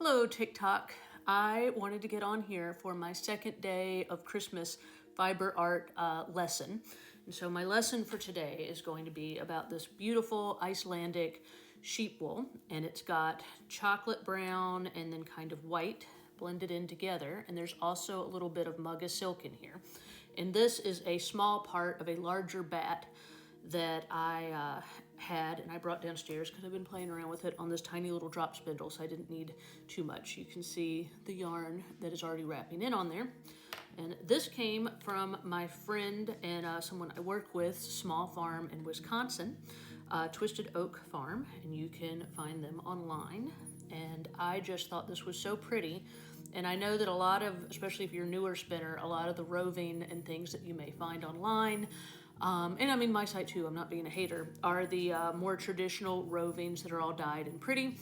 Hello, TikTok. I wanted to get on here for my second day of Christmas fiber art lesson. And so my lesson for today is going to be about this beautiful Icelandic sheep wool. And it's got chocolate brown and then kind of white blended in together. And there's also a little bit of mugga silk in here. And this is a small part of a larger bat that I had and I brought downstairs because I've been playing around with it on this tiny little drop spindle, so I didn't need too much. You can see the yarn that is already wrapping in on there. And this came from my friend and someone I work with, small farm in Wisconsin, Twisted Oak Farm, and you can find them online. And I just thought this was so pretty. And I know that a lot of, especially if you're a newer spinner, a lot of the roving and things that you may find online, and I mean my site too, I'm not being a hater, are the more traditional rovings that are all dyed and pretty.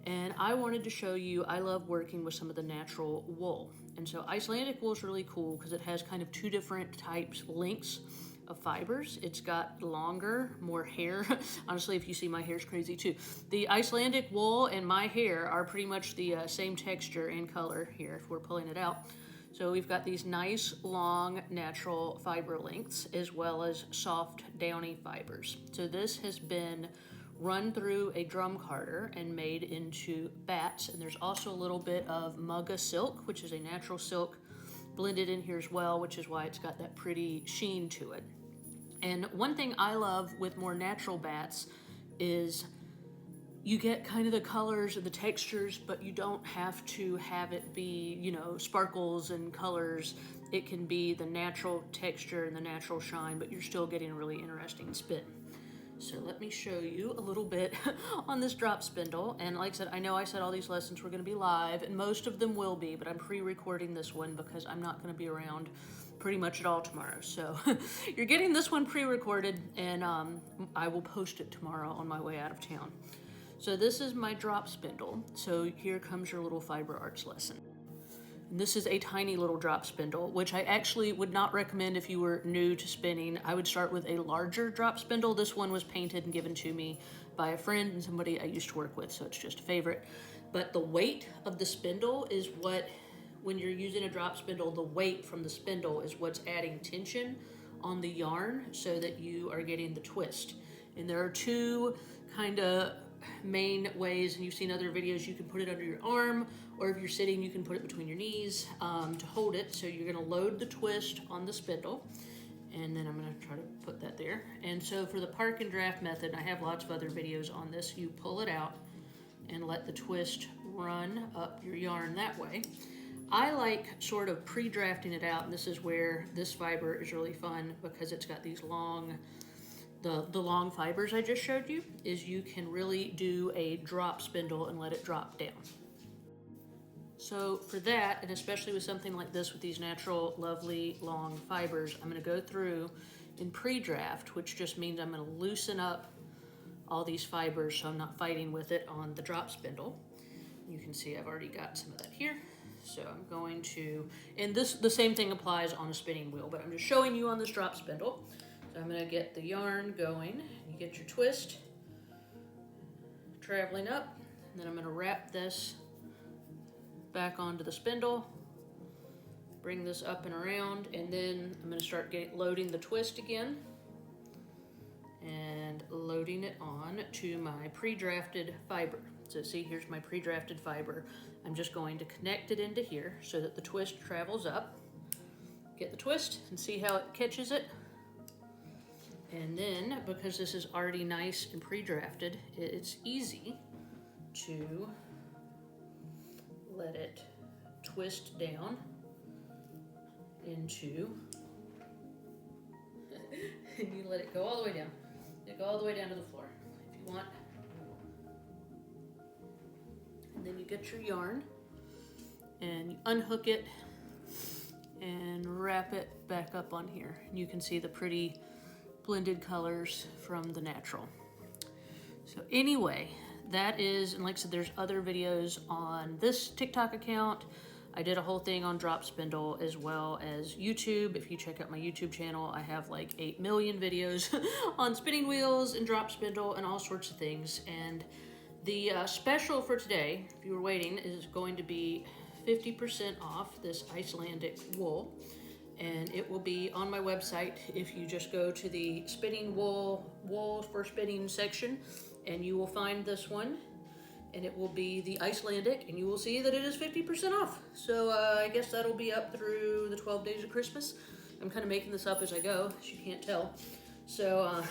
And I wanted to show you, I love working with some of the natural wool. And so Icelandic wool is really cool because it has kind of two different types, lengths of fibers. It's got longer, more hair. Honestly, if you see my hair's crazy too. The Icelandic wool and my hair are pretty much the same texture and color here if we're pulling it out. So we've got these nice, long, natural fiber lengths as well as soft, downy fibers. So this has been run through a drum carder and made into bats. And there's also a little bit of mugga silk, which is a natural silk, blended in here as well, which is why it's got that pretty sheen to it. And one thing I love with more natural bats is you get kind of the colors and the textures, but you don't have to have it be, you know, sparkles and colors. It can be the natural texture and the natural shine, but you're still getting a really interesting spin. So let me show you a little bit on this drop spindle. And like I said, I know I said all these lessons were gonna be live, and most of them will be, but I'm pre-recording this one because I'm not gonna be around pretty much at all tomorrow. So you're getting this one pre-recorded, and I will post it tomorrow on my way out of town. So this is my drop spindle. So here comes your little fiber arts lesson. And this is a tiny little drop spindle, which I actually would not recommend if you were new to spinning. I would start with a larger drop spindle. This one was painted and given to me by a friend and somebody I used to work with, so it's just a favorite. But the weight of the spindle is what, when you're using a drop spindle, the weight from the spindle is what's adding tension on the yarn so that you are getting the twist. And there are two kind of main ways, and you've seen other videos, you can put it under your arm, or if you're sitting, you can put it between your knees to hold it. So you're gonna load the twist on the spindle, and then I'm gonna try to put that there. And so for the park and draft method, I have lots of other videos on this, you pull it out and let the twist run up your yarn that way. I like sort of pre-drafting it out, and this is where this fiber is really fun because it's got these long, the long fibers I just showed you, is you can really do a drop spindle and let it drop down. So for that, and especially with something like this with these natural, lovely, long fibers, I'm gonna go through in pre-draft, which just means I'm gonna loosen up all these fibers so I'm not fighting with it on the drop spindle. You can see I've already got some of that here. So I'm going to, and the same thing applies on a spinning wheel, but I'm just showing you on this drop spindle. So I'm gonna get the yarn going. You get your twist traveling up, and then I'm gonna wrap this back onto the spindle, bring this up and around, and then I'm gonna start loading the twist again and loading it on to my pre-drafted fiber. So see, here's my pre-drafted fiber. I'm just going to connect it into here so that the twist travels up. Get the twist and see how it catches it. And then, because this is already nice and pre-drafted, it's easy to let it twist down into, and you let it go all the way down. Let it go all the way down to the floor if you want. And then you get your yarn and you unhook it and wrap it back up on here. And you can see the pretty blended colors from the natural. So anyway, that is, and like I said, there's other videos on this TikTok account. I did a whole thing on drop spindle as well as YouTube. If you check out my YouTube channel, I have like 8 million videos on spinning wheels and drop spindle and all sorts of things. And The special for today, if you were waiting, is going to be 50% off this Icelandic wool. And it will be on my website if you just go to the spinning wool for spinning section, and you will find this one, and it will be the Icelandic, and you will see that it is 50% off. So I guess that'll be up through the 12 days of Christmas. I'm kind of making this up as I go, as you can't tell. So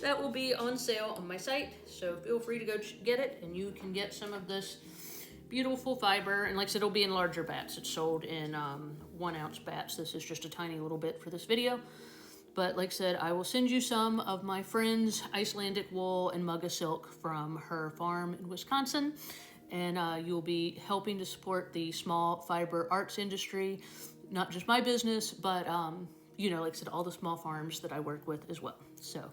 that will be on sale on my site, so feel free to go get it, and you can get some of this beautiful fiber. And like I said, it'll be in larger bats. It's sold in 1 ounce bats. This is just a tiny little bit for this video. But like I said, I will send you some of my friend's Icelandic wool and Mugga silk from her farm in Wisconsin. And you'll be helping to support the small fiber arts industry, not just my business, but you know, like I said, all the small farms that I work with as well. So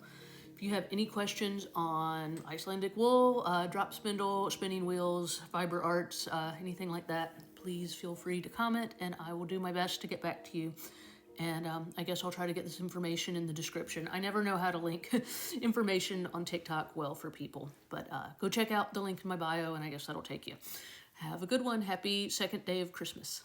if you have any questions on Icelandic wool, drop spindle, spinning wheels, fiber arts, anything like that, please feel free to comment, and I will do my best to get back to you. And I guess I'll try to get this information in the description. I never know how to link information on TikTok well for people, but go check out the link in my bio, and I guess that'll take you. Have a good one. Happy second day of Christmas.